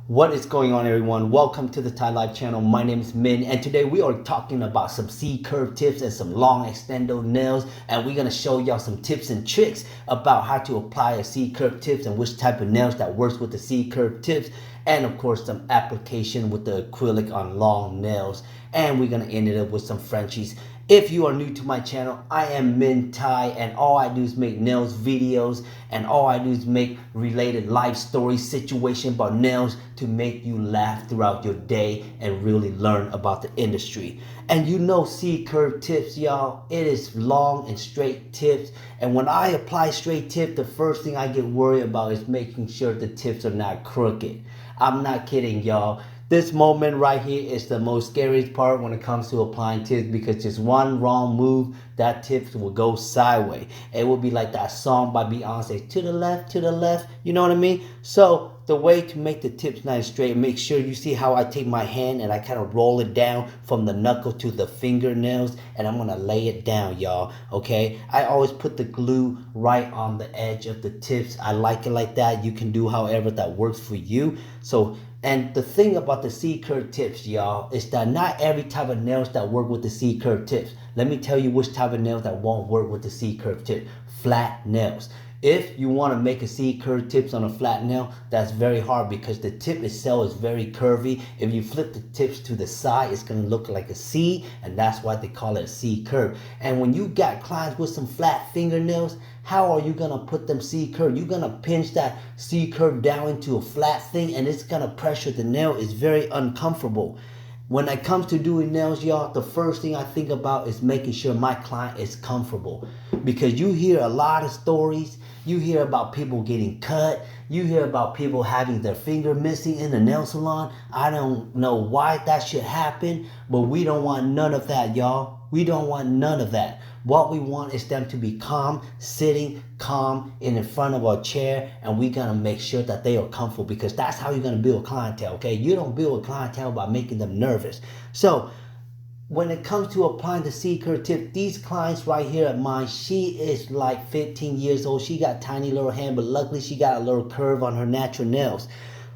What is going on, everyone? Welcome to the Thai Life channel. My name is Min, and today we are talking about some C-curve tips and some long extendo nails, and we're gonna show y'all some tips and tricks about how to apply a C-curve tips and which type of nails that works with the C-curve tips, and of course some application with the acrylic on long nails, and we're gonna end it up with some Frenchies. If you are new to my channel, I am Min Thai, and all I do is make nails videos, and all I do is make related life stories, situation about nails to make you laugh throughout your day and really learn about the industry. And you know C-curve tips, y'all, it is long and straight tips. And when I apply straight tip, the first thing I get worried about is making sure the tips are not crooked. I'm not kidding, y'all. This moment right here is the most scariest part when it comes to applying tips, because just one wrong move, that tips will go sideways. It will be like that song by Beyonce, to the left, you know what I mean? So the way to make the tips nice straight, make sure you see how I take my hand and I kind of roll it down from the knuckle to the fingernails, and I'm gonna lay it down, y'all, okay? I always put the glue right on the edge of the tips. I like it like that. You can do however that works for you. And the thing about the C-curve tips, y'all, is that not every type of nails that work with the C-curve tips. Let me tell you which type of nails that won't work with the C-curve tip. Flat nails. If you want to make a C-curve tips on a flat nail, that's very hard because the tip itself is very curvy. If you flip the tips to the side, it's going to look like a C, and that's why they call it a C-curve. And when you got clients with some flat fingernails, how are you going to put them C-curve? You're going to pinch that C-curve down into a flat thing, and it's going to pressure the nail. It's very uncomfortable. When it comes to doing nails, y'all, the first thing I think about is making sure my client is comfortable. Because you hear a lot of stories. You hear about people getting cut. You hear about people having their finger missing in the nail salon. I don't know why that should happen, but we don't want none of that, y'all. We don't want none of that. What we want is them to be calm, sitting calm in front of a chair, and we're going to make sure that they are comfortable, because that's how you're going to build a clientele, okay? You don't build a clientele by making them nervous. So when it comes to applying the C-curve tip, these clients right here at mine, she is like 15 years old. She got tiny little hand, but luckily she got a little curve on her natural nails.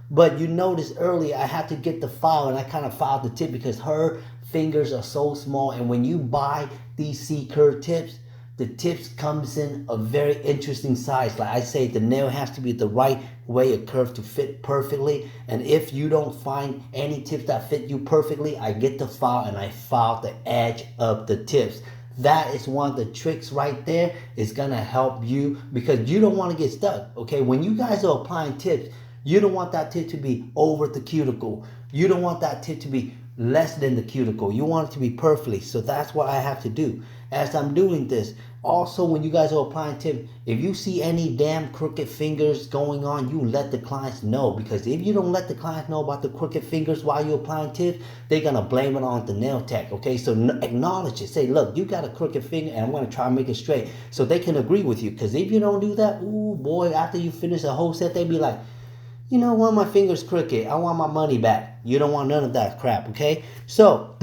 But you noticed earlier, I had to get the file, and I kind of filed the tip because her fingers are so small. And when you buy these C-curve tips, the tips comes in a very interesting size. Like I say, the nail has to be the right way of curve to fit perfectly. And if you don't find any tips that fit you perfectly, I get the file and I file the edge of the tips. That is one of the tricks right there. It's gonna help you because you don't want to get stuck, okay? When you guys are applying tips, you don't want that tip to be over the cuticle. You don't want that tip to be less than the cuticle. You want it to be perfectly. So that's what I have to do as I'm doing this. Also, when you guys are applying tip, if you see any damn crooked fingers going on, you let the clients know, because if you don't let the clients know about the crooked fingers while you're applying tips, they're gonna blame it on the nail tech, okay? So acknowledge it. Say, look, you got a crooked finger and I'm gonna try and make it straight, so they can agree with you. Because if you don't do that, ooh boy, after you finish a whole set, they be like, you know what, my finger's crooked, I want my money back. You don't want none of that crap, okay? So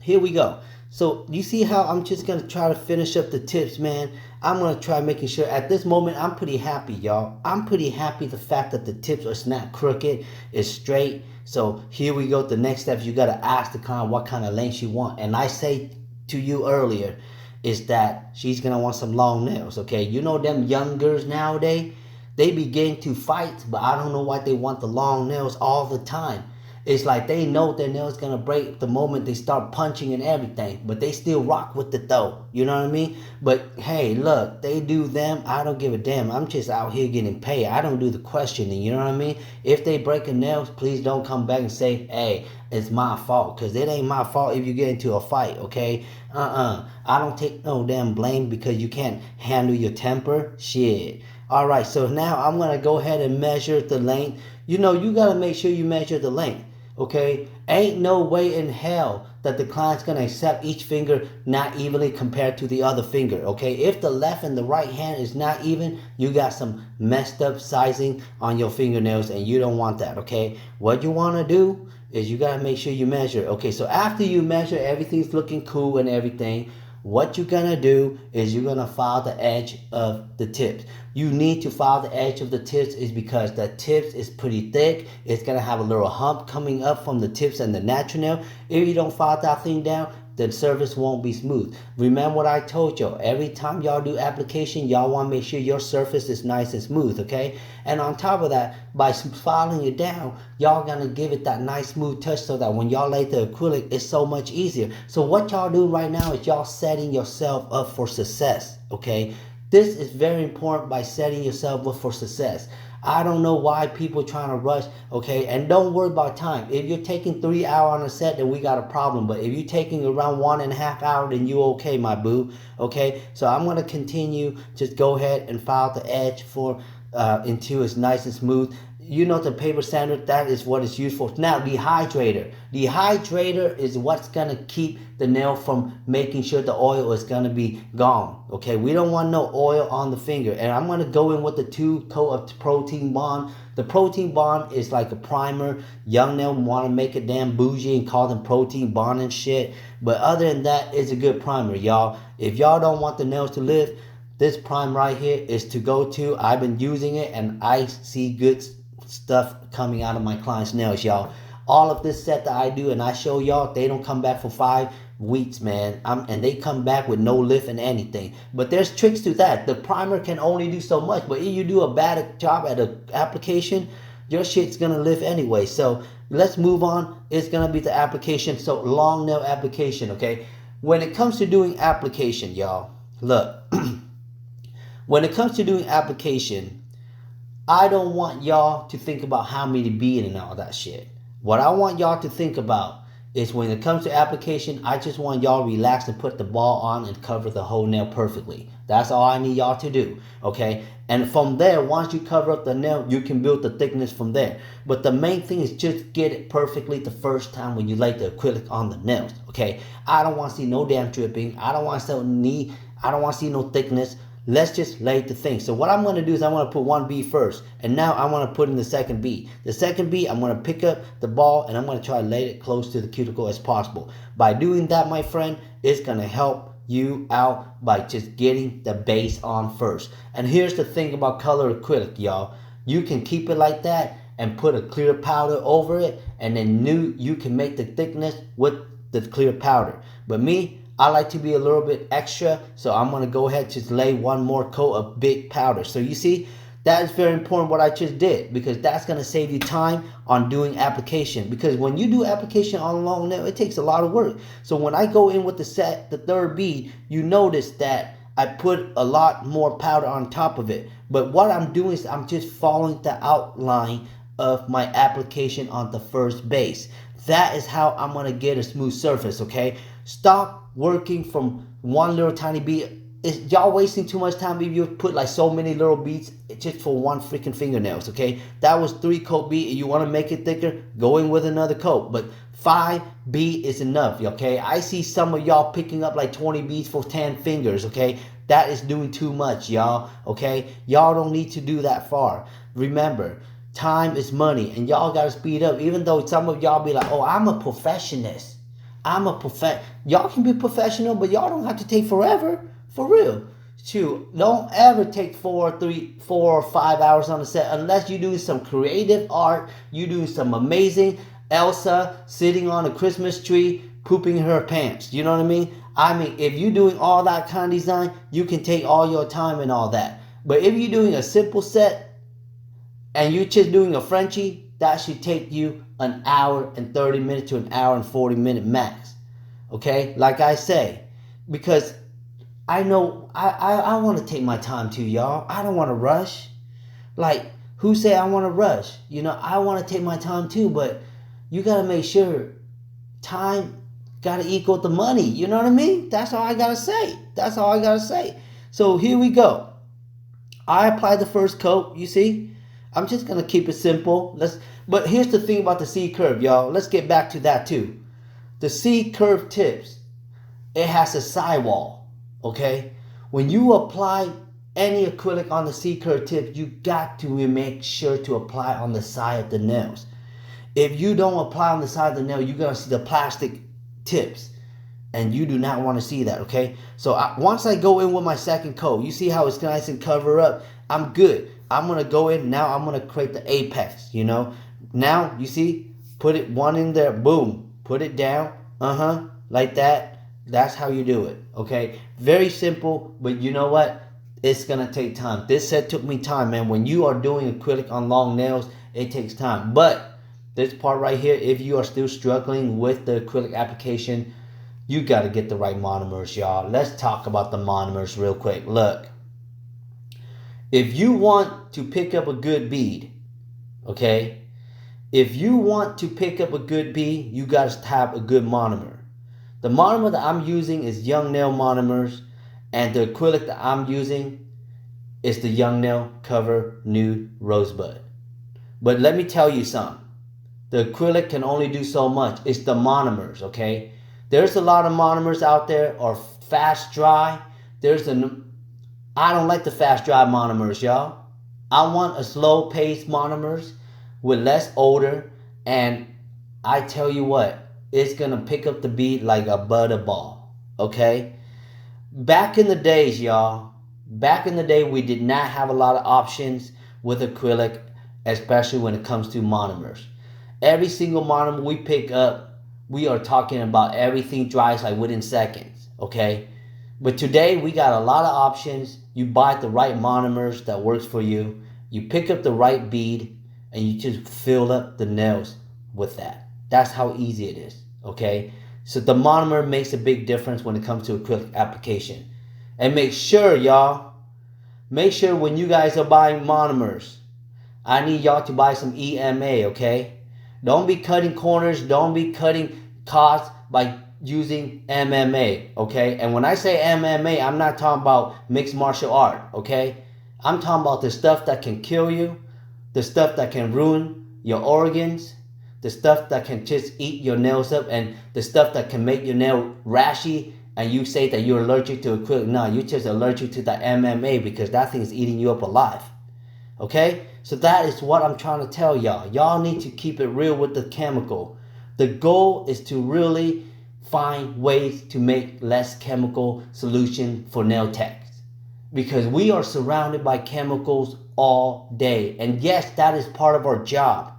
here we go. So you see how I'm just going to try to finish up the tips, man. I'm going to try making sure. At this moment, I'm pretty happy, y'all. I'm pretty happy the fact that the tips are not crooked, it's straight. So here we go. The next step, you got to ask the client what kind of length you want. And I say to you earlier is that she's going to want some long nails, okay? You know them young girls nowadays, they begin to fight, but I don't know why they want the long nails all the time. It's like they know their nails gonna break the moment they start punching and everything, but they still rock with it though. You know what I mean? But hey, look, they do them. I don't give a damn. I'm just out here getting paid. I don't do the questioning. You know what I mean? If they break a nail, please don't come back and say, hey, it's my fault, because it ain't my fault if you get into a fight, okay? I don't take no damn blame because you can't handle your temper. Shit. All right, so now I'm gonna go ahead and measure the length. You know, you gotta make sure you measure the length. Okay, ain't no way in hell that the client's gonna accept each finger not evenly compared to the other finger. Okay, if the left and the right hand is not even, you got some messed up sizing on your fingernails, and you don't want that. Okay, what you want to do is you gotta make sure you measure. Okay, so after you measure, everything's looking cool and everything. what you're gonna do is you're gonna file the edge of the tips. You need to file the edge of the tips is because the tips is pretty thick. It's gonna have a little hump coming up from the tips and the natural nail. If you don't file that thing down, the surface won't be smooth. Remember what I told y'all. Every time y'all do application, y'all want to make sure your surface is nice and smooth, okay? And on top of that, by filing it down, y'all gonna give it that nice smooth touch so that when y'all lay the acrylic, it's so much easier. So what y'all do right now is y'all setting yourself up for success, okay? This is very important by setting yourself up for success. I don't know why people trying to rush, okay? And don't worry about time. If you're taking 3 hours on a set, then we got a problem. But if you're taking around 1.5 hours, then you okay, my boo, okay? So I'm going to continue. Just go ahead and file the edge for until it's nice and smooth. You know the paper sander, that is what it's used for. Now, dehydrator. Dehydrator is what's going to keep the nail from making sure the oil is going to be gone. Okay, we don't want no oil on the finger. And I'm going to go in with the 2 coat of protein bond. The protein bond is like a primer. Young nail want to make it damn bougie and call them protein bond and shit. But other than that, it's a good primer, y'all. If y'all don't want the nails to live, this prime right here is to go to. I've been using it and I see good stuff coming out of my clients' nails, y'all. All of this set that I do and I show y'all, they don't come back for 5 weeks, man. And they come back with no lift and anything. But there's tricks to that. The primer can only do so much. But if you do a bad job at an application, your shit's gonna lift anyway. So let's move on. It's gonna be the application. So long nail application, okay? When it comes to doing application, y'all, look. When it comes to doing application, I don't want y'all to think about how many beads and all that shit. What I want y'all to think about is when it comes to application, I just want y'all to relax and put the ball on and cover the whole nail perfectly. That's all I need y'all to do, okay? And from there, once you cover up the nail, you can build the thickness from there. But the main thing is just get it perfectly the first time when you lay the acrylic on the nails, okay? I don't want to see no damn dripping. I don't want to see no thickness. Let's just lay the thing. So what I'm going to do is I'm going to put 1 bead first. And now I'm going to put in the second bead. The second bead, I'm going to pick up the ball and I'm going to try to lay it close to the cuticle as possible. By doing that, my friend, it's going to help you out by just getting the base on first. And here's the thing about color acrylic, y'all. You can keep it like that and put a clear powder over it. And then you can make the thickness with the clear powder. But me, I like to be a little bit extra, so I'm going to go ahead and just lay 1 more coat of big powder. So you see, that is very important what I just did, because that's going to save you time on doing application. Because when you do application on a long nail, it takes a lot of work. So when I go in with the 3rd bead, you notice that I put a lot more powder on top of it. But what I'm doing is I'm just following the outline of my application on the first base. That is how I'm going to get a smooth surface, okay? Stop working from 1 little tiny bead. Y'all wasting too much time if you put like so many little beads just for 1 freaking fingernails, okay? That was 3 coat bead. If you want to make it thicker, go in with another coat. But 5 bead is enough, okay? I see some of y'all picking up like 20 beads for 10 fingers, okay? That is doing too much, y'all, okay? Y'all don't need to do that far. Remember, time is money, and y'all got to speed up. Even though some of y'all be like, oh, I'm a perfectionist. Y'all can be professional, but y'all don't have to take forever. For real. Shoot, don't ever take 4 or 5 hours on the set unless you're doing some creative art. You doing some amazing Elsa sitting on a Christmas tree pooping her pants. You know what I mean? I mean, if you're doing all that kind of design, you can take all your time and all that. But if you're doing a simple set and you're just doing a Frenchie, that should take you 1 hour and 30 minutes to 1 hour and 40 minutes max. Okay? Like I say, because I know I want to take my time too, y'all. I don't want to rush. Like, who say I want to rush? You know, I want to take my time too, but you got to make sure time got to equal the money. You know what I mean? That's all I got to say. That's all I got to say. So here we go. I applied the first coat, you see? I'm just going to keep it simple. But here's the thing about the C-curve, y'all. Let's get back to that too. The C-curve tips, it has a sidewall, okay? When you apply any acrylic on the C-curve tip, you got to make sure to apply on the side of the nails. If you don't apply on the side of the nail, you're going to see the plastic tips. And you do not want to see that, okay? So once I go in with my second coat, you see how it's nice and cover up? I'm good. I'm going to go in. Now I'm going to create the apex, you know? Now, you see, put it one in there. Boom. Put it down. Like that. That's how you do it, okay? Very simple, but you know what? It's going to take time. This set took me time, man. When you are doing acrylic on long nails, it takes time. But this part right here, if you are still struggling with the acrylic application, you got to get the right monomers, y'all. Let's talk about the monomers real quick. Look, if you want to pick up a good bead, okay? If you want to pick up a good bead, you got to have a good monomer. The monomer that I'm using is Young Nail monomers, and the acrylic that I'm using is the Young Nail Cover Nude Rosebud. But let me tell you something. The acrylic can only do so much. It's the monomers, okay? There's a lot of monomers out there, or fast dry. I don't like the fast dry monomers, y'all. I want a slow paced monomers with less odor, and I tell you what, it's gonna pick up the bead like a butterball, okay? Back in the days, y'all, back in the day, we did not have a lot of options with acrylic, especially when it comes to monomers. Every single monomer we pick up, we are talking about everything dries like within seconds, okay? But today, we got a lot of options. You buy the right monomers that works for you. You pick up the right bead, and you just fill up the nails with that. That's how easy it is, okay? So the monomer makes a big difference when it comes to acrylic application. And make sure, y'all, make sure when you guys are buying monomers, I need y'all to buy some EMA, okay? Don't be cutting corners. Don't be cutting costs by using MMA, okay? And when I say MMA, I'm not talking about mixed martial art, okay? I'm talking about the stuff that can kill you, the stuff that can ruin your organs, the stuff that can just eat your nails up, and the stuff that can make your nail rashy, and you say that you're allergic to acrylic. No, you're just allergic to the MMA because that thing is eating you up alive, okay? So that is what I'm trying to tell y'all. Y'all need to keep it real with the chemical. The goal is to really find ways to make less chemical solution for nail techs, because we are surrounded by chemicals all day. And yes, that is part of our job,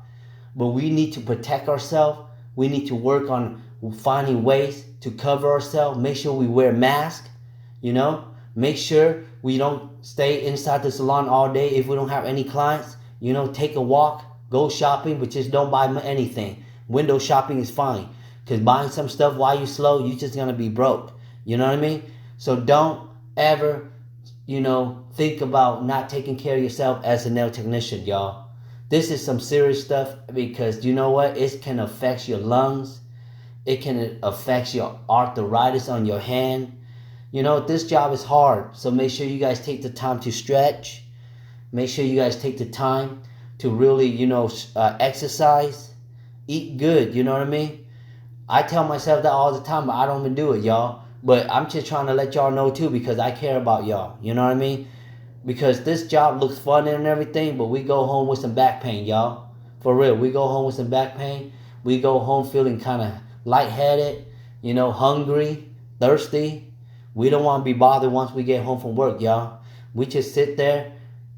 but we need to protect ourselves. We need to work on finding ways to cover ourselves. Make sure we wear masks, you know. Make sure we don't stay inside the salon all day if we don't have any clients. You know, take a walk, go shopping, but just don't buy anything. Window shopping is fine, because buying some stuff while you're slow, you're just going to be broke. You know what I mean? So don't ever, you know, think about not taking care of yourself as a nail technician, y'all. This is some serious stuff, because you know what? It can affect your lungs. It can affect your arthritis on your hand. You know, this job is hard. So make sure you guys take the time to stretch. Make sure you guys take the time to really, you know, exercise. Eat good, you know what I mean? I tell myself that all the time, but I don't even do it, y'all. But I'm just trying to let y'all know too, because I care about y'all, you know what I mean? Because this job looks fun and everything, but we go home with some back pain, y'all. For real, we go home with some back pain. We go home feeling kind of lightheaded, you know, hungry, thirsty. We don't want to be bothered once we get home from work, y'all. We just sit there,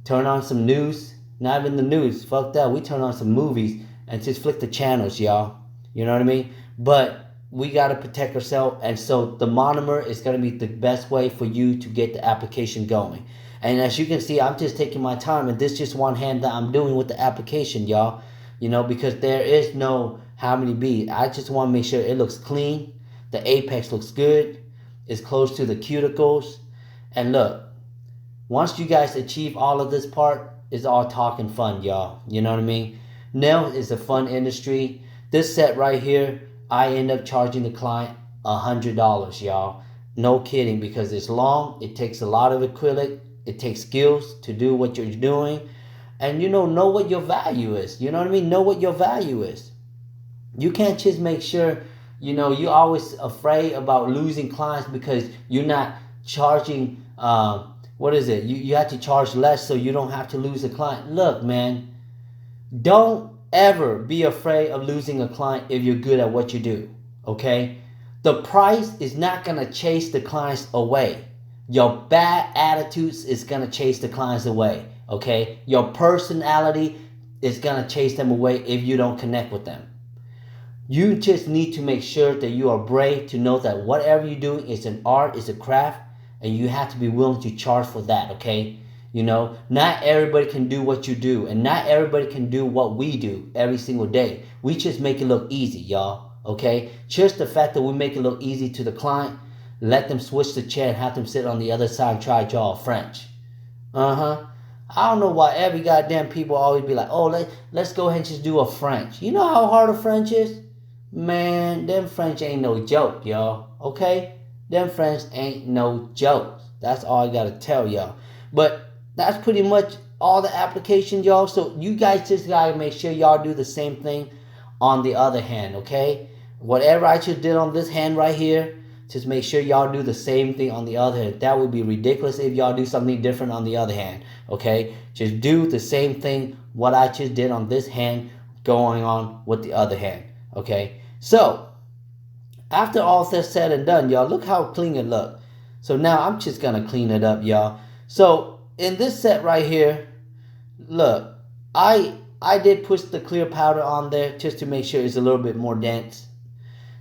turn on some news. Not even the news, fuck that. We turn on some movies and just flick the channels, y'all. You know what I mean? But we got to protect ourselves. And so the monomer is going to be the best way for you to get the application going. And as you can see, I'm just taking my time. And this is just one hand that I'm doing with the application, y'all. You know, because there is no how many beads. I just want to make sure it looks clean. The apex looks good. It's close to the cuticles. And look, once you guys achieve all of this part, it's all talking fun, y'all. You know what I mean? Nail is a fun industry. This set right here, I end up charging the client $100, y'all. No kidding, because it's long. It takes a lot of acrylic. It takes skills to do what you're doing. And, you know what your value is. You know what I mean? Know what your value is. You can't just make sure, you know, you're always afraid about losing clients because you're not charging, you have to charge less so you don't have to lose a client. Look, man, don't ever be afraid of losing a client if you're good at what you do, okay? The price is not going to chase the clients away. Your bad attitudes is going to chase the clients away, okay? Your personality is going to chase them away if you don't connect with them. You just need to make sure that you are brave to know that whatever you're doing is an art, is a craft, and you have to be willing to charge for that, okay? You know, not everybody can do what you do, and not everybody can do what we do every single day. We just make it look easy, y'all, okay? Just the fact that we make it look easy to the client, let them switch the chair and have them sit on the other side and try to draw French. I don't know why every goddamn people always be like, oh, let's go ahead and just do a French. You know how hard a French is? Man, them French ain't no joke, y'all. Okay? Them French ain't no jokes. That's all I gotta tell y'all. But that's pretty much all the applications, y'all. So you guys just gotta make sure y'all do the same thing on the other hand, okay? Whatever I just did on this hand right here, just make sure y'all do the same thing on the other hand. That would be ridiculous if y'all do something different on the other hand, okay? Just do the same thing what I just did on this hand going on with the other hand, okay? So, after all that's said and done, y'all, look how clean it look. So now I'm just going to clean it up, y'all. So, in this set right here, look, I did put the clear powder on there just to make sure it's a little bit more dense.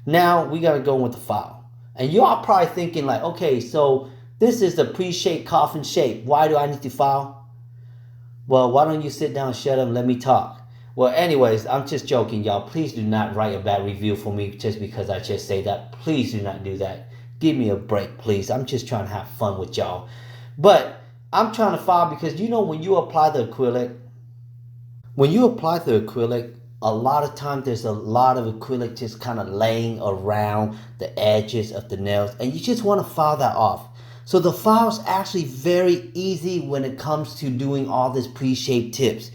Now, we got to go with the file. And y'all probably thinking like, okay, so this is the pre-shaped coffin shape. Why do I need to file? Well, why don't you sit down, shut up, and let me talk? Well, anyways, I'm just joking, y'all. Please do not write a bad review for me just because I just say that. Please do not do that. Give me a break, please. I'm just trying to have fun with y'all. But I'm trying to file because, you know, when you apply the acrylic, a lot of times there's a lot of acrylic just kind of laying around the edges of the nails, and you just want to file that off. So the file is actually very easy when it comes to doing all this pre-shaped tips.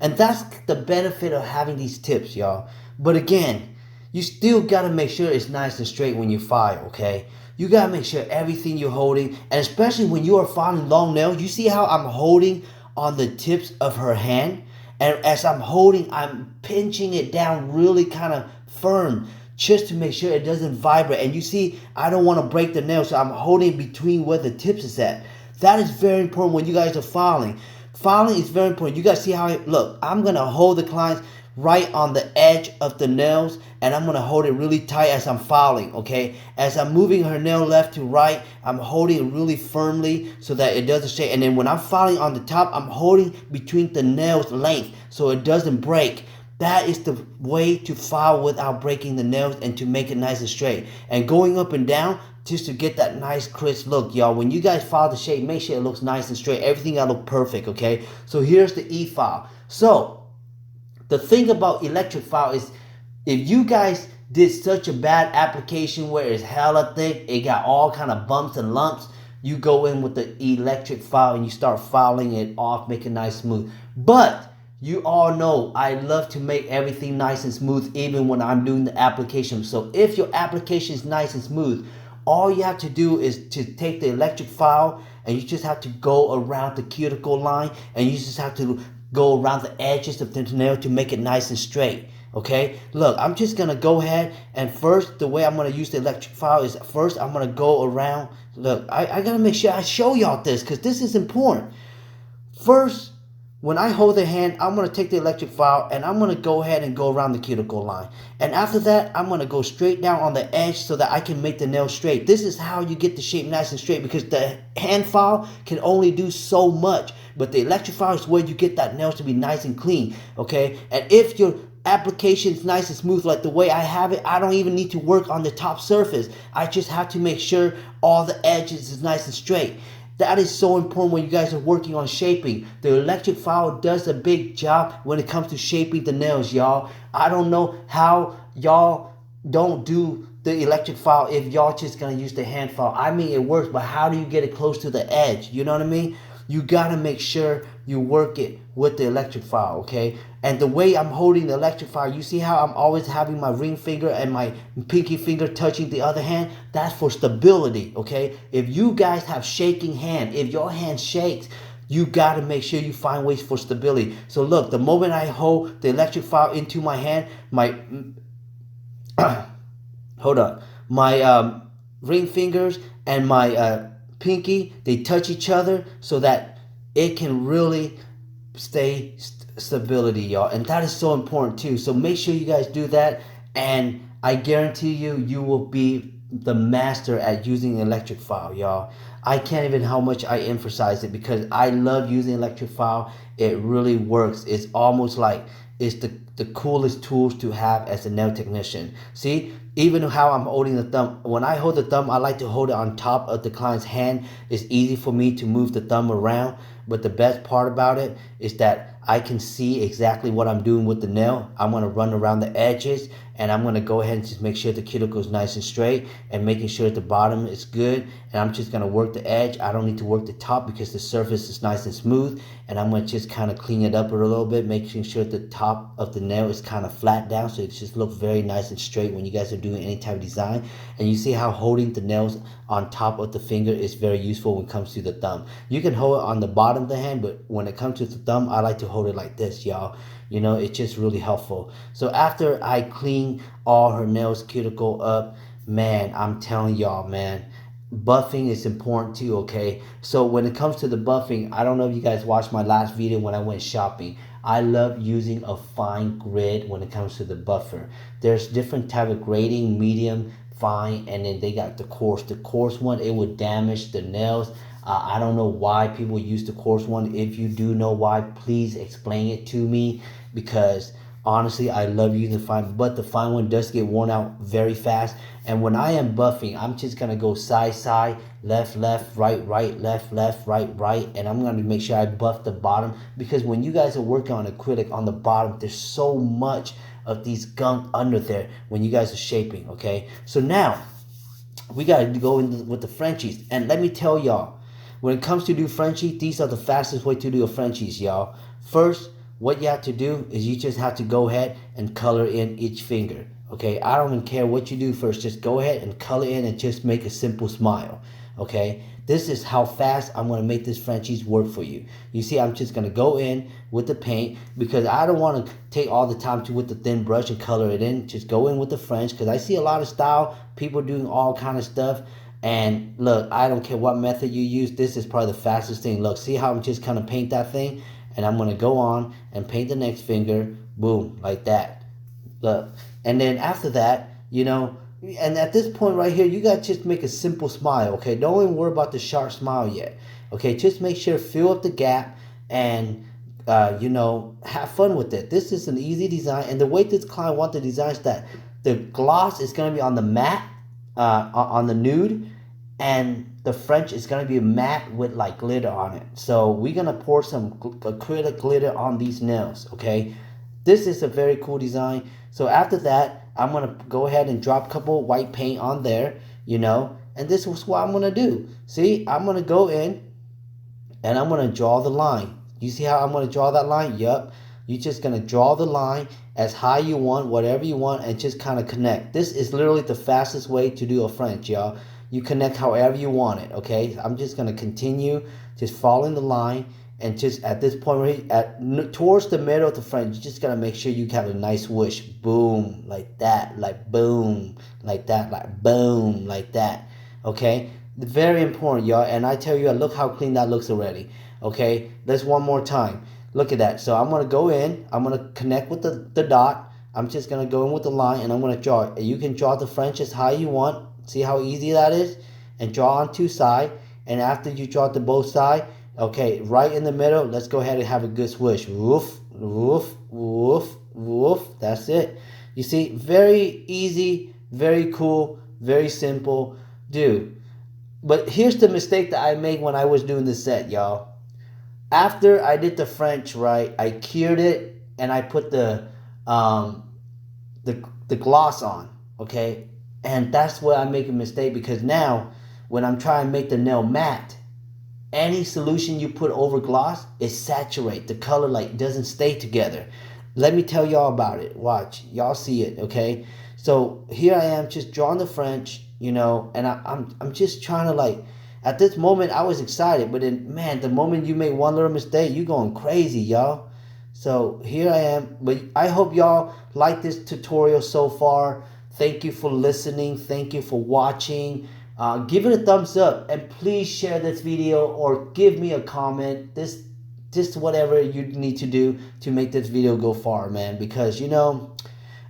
And that's the benefit of having these tips, y'all. But again, you still got to make sure it's nice and straight when you file, okay? You got to make sure everything you're holding, and especially when you are filing long nails, you see how I'm holding on the tips of her hand? And as I'm holding, I'm pinching it down really kind of firm just to make sure it doesn't vibrate. And you see, I don't want to break the nail, so I'm holding between where the tips is at. That is very important when you guys are filing. Filing is very important. You guys see how look, I'm going to hold the clients right on the edge of the nails, and I'm going to hold it really tight as I'm filing, okay? As I'm moving her nail left to right, I'm holding it really firmly so that it doesn't shake. And then when I'm filing on the top, I'm holding between the nails length so it doesn't break. That is the way to file without breaking the nails and to make it nice and straight. And going up and down just to get that nice crisp look, y'all. When you guys file the shape, make sure it looks nice and straight. Everything gotta look perfect, okay? So here's the E-file. So the thing about electric file is if you guys did such a bad application where it's hella thick, it got all kind of bumps and lumps, you go in with the electric file and you start filing it off, make it nice smooth. But you all know I love to make everything nice and smooth even when I'm doing the application. So if your application is nice and smooth, all you have to do is to take the electric file and you just have to go around the cuticle line and you just have to go around the edges of the nail to make it nice and straight. Okay, look, I'm just gonna go ahead and first, the way I'm gonna use the electric file is first I'm gonna go around. Look, I gotta make sure I show y'all this because this is important. First, when I hold the hand, I'm going to take the electric file and I'm going to go ahead and go around the cuticle line. And after that, I'm going to go straight down on the edge so that I can make the nail straight. This is how you get the shape nice and straight because the hand file can only do so much. But the electric file is where you get that nail to be nice and clean, okay? And if your application is nice and smooth like the way I have it, I don't even need to work on the top surface. I just have to make sure all the edges is nice and straight. That is so important when you guys are working on shaping. The electric file does a big job when it comes to shaping the nails, y'all. I don't know how y'all don't do the electric file if y'all just gonna use the hand file. I mean, it works, but how do you get it close to the edge? You know what I mean? You gotta make sure you work it with the electric file, okay? And the way I'm holding the electric file, you see how I'm always having my ring finger and my pinky finger touching the other hand? That's for stability, okay? If you guys have shaking hand, if your hand shakes, you got to make sure you find ways for stability. So look, the moment I hold the electric file into my hand, hold on. my ring fingers and my pinky, they touch each other so that it can really stay stability, y'all. And that is so important too. So make sure you guys do that, and I guarantee you will be the master at using electric file, y'all. I can't even how much I emphasize it because I love using electric file. It really works. It's almost like it's the coolest tools to have as a nail technician. See, even how I'm holding the thumb, when I hold the thumb, I like to hold it on top of the client's hand. It's easy for me to move the thumb around, but the best part about it is that I can see exactly what I'm doing with the nail. I'm going to run around the edges, and I'm going to go ahead and just make sure the cuticle is nice and straight, and making sure the bottom is good. And I'm just going to work the edge. I don't need to work the top because the surface is nice and smooth. And I'm going to just kind of clean it up a little bit, making sure the top of the nail is kind of flat down, so it just looks very nice and straight when you guys are doing any type of design. And you see how holding the nails on top of the finger is very useful when it comes to the thumb. You can hold it on the bottom of the hand, but when it comes to the thumb, I like to hold it like this, y'all. You know, it's just really helpful. So after I clean all her nails cuticle up, man, I'm telling y'all, man, buffing is important too, okay? So when it comes to the buffing, I don't know if you guys watched my last video when I went shopping. I love using a fine grit when it comes to the buffer. There's different type of grading, medium, fine, and then they got the coarse. The coarse one, it would damage the nails. I don't know why people use the coarse one. If you do know why, please explain it to me, because honestly, I love using the fine, but the fine one does get worn out very fast. And when I am buffing, I'm just gonna go side, side, left, left, right, right, left, left, right, right, and I'm gonna make sure I buff the bottom, because when you guys are working on acrylic on the bottom, there's so much of these gunk under there when you guys are shaping, okay? So now, we gotta go in with the Frenchies, and let me tell y'all, when it comes to do Frenchie, these are the fastest way to do a Frenchies, y'all. First, what you have to do is you just have to go ahead and color in each finger. Okay, I don't even care what you do first. Just go ahead and color in and just make a simple smile. Okay, this is how fast I'm going to make this Frenchies work for you. You see, I'm just going to go in with the paint because I don't want to take all the time with the thin brush and color it in. Just go in with the French, because I see a lot of style, people doing all kind of stuff. And look, I don't care what method you use. This is probably the fastest thing. Look, see how I'm just kind of paint that thing? And I'm going to go on and paint the next finger. Boom, like that. Look. And then after that, you know, and at this point right here, you got to just make a simple smile, okay? Don't even worry about the sharp smile yet, okay? Just make sure, fill up the gap, and, you know, have fun with it. This is an easy design. And the way this client wants the design is that the gloss is going to be on the matte, on the nude, and the French is going to be matte with like glitter on it. So we're going to pour some acrylic glitter on these nails, okay? This is a very cool design. So after that, I'm going to go ahead and drop a couple white paint on there, you know, and this is what I'm going to do. See, I'm going to go in and I'm going to draw the line. You see how I'm going to draw that line? Yup. You're just going to draw the line as high you want, whatever you want, and just kind of connect. This is literally the fastest way to do a French, y'all. You connect however you want it, okay? I'm just going to continue just following the line, and just at this point right towards the middle of the French, you just got to make sure you have a nice whoosh. Boom, like that, like boom, like that, like boom, like that, okay? Very important, y'all. And I tell you, look how clean that looks already, okay? Let's one more time. Look at that. So I'm going to go in. I'm going to connect with the dot. I'm just going to go in with the line, and I'm going to draw it. You can draw the French as high you want. See how easy that is? And draw on two sides. And after you draw to both sides, okay, right in the middle, let's go ahead and have a good swoosh. Woof, woof, woof, woof. That's it. You see, very easy, very cool, very simple. Dude, but here's the mistake that I made when I was doing this set, y'all. After I did the French, right, I cured it and I put the gloss on, okay? And that's where I make a mistake, because now when I'm trying to make the nail matte, any solution you put over gloss, it saturates. The color like doesn't stay together. Let me tell y'all about it. Watch. Y'all see it, okay? So here I am just drawing the French, you know, and I'm just trying to like, at this moment I was excited, but then man, the moment you make one little mistake, you going crazy, y'all. So here I am. But I hope y'all like this tutorial so far. Thank you for listening. Thank you for watching. Give it a thumbs up and please share this video or give me a comment. Just whatever you need to do to make this video go far, man. Because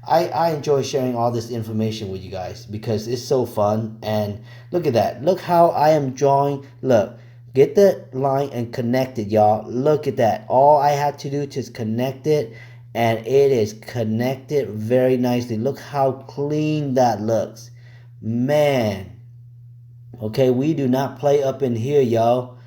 I enjoy sharing all this information with you guys because it's so fun. And look at that. Look how I am drawing. Look, get the line and connect it, y'all. Look at that. All I had to do is connect it, and it is connected very nicely. Look how clean that looks, man. Okay, we do not play up in here, y'all.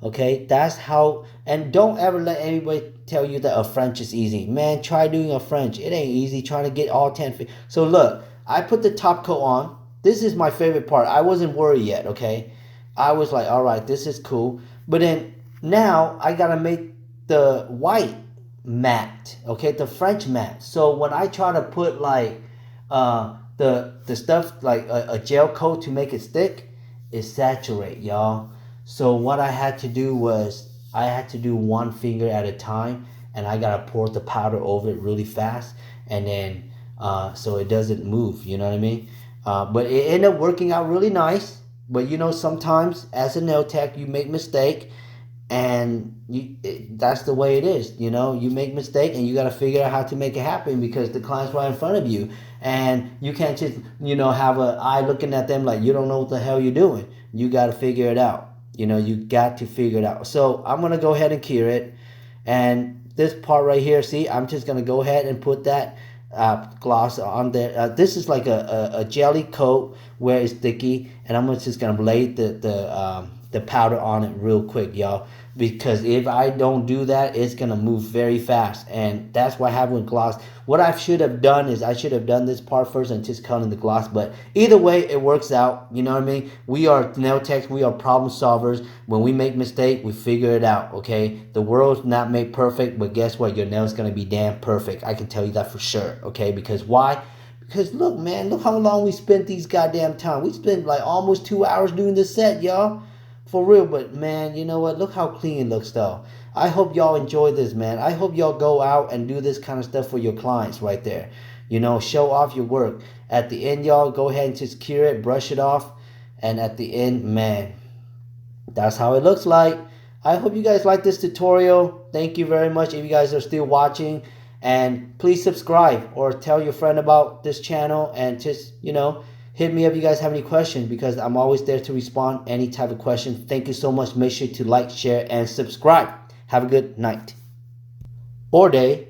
Okay, that's how. And don't ever let anybody tell you that a French is easy. Man, try doing a French. It ain't easy trying to get all 10 feet. So look, I put the top coat on. This is my favorite part. I wasn't worried yet, okay? I was like, all right, this is cool. But then now I got to make the white matte, okay? The French matte. So when I try to put like the stuff like a gel coat to make it stick, it saturate, y'all. So what I had to do was I had to do one finger at a time, and I gotta pour the powder over it really fast, and then so it doesn't move. You know what I mean? But it ended up working out really nice. But sometimes as a nail tech, you make mistake, and that's the way it is. You make mistake, and you gotta figure out how to make it happen because the client's right in front of you, and you can't just have an eye looking at them like you don't know what the hell you're doing. You gotta figure it out. You got to figure it out. So I'm going to go ahead and cure it. And this part right here, see, I'm just going to go ahead and put that gloss on there. This is like a jelly coat where it's sticky. And I'm just going to lay the powder on it real quick, y'all. Because if I don't do that, it's going to move very fast. And that's what happened with gloss. What I should have done is I should have done this part first and just cut in the gloss. But either way, it works out. You know what I mean? We are nail techs. We are problem solvers. When we make mistake, we figure it out, okay? The world's not made perfect, but guess what? Your nail's going to be damn perfect. I can tell you that for sure, okay? Because why? Because look, man, look how long we spent these goddamn time. We spent like almost 2 hours doing this set, y'all. For real, but man, you know what? Look how clean it looks, though. I hope y'all enjoy this, man. I hope y'all go out and do this kind of stuff for your clients right there. Show off your work. At the end, y'all, go ahead and just cure it, brush it off. And at the end, man, that's how it looks like. I hope you guys like this tutorial. Thank you very much if you guys are still watching. And please subscribe or tell your friend about this channel and just, hit me up if you guys have any questions because I'm always there to respond any type of question. Thank you so much. Make sure to like, share, and subscribe. Have a good night or day.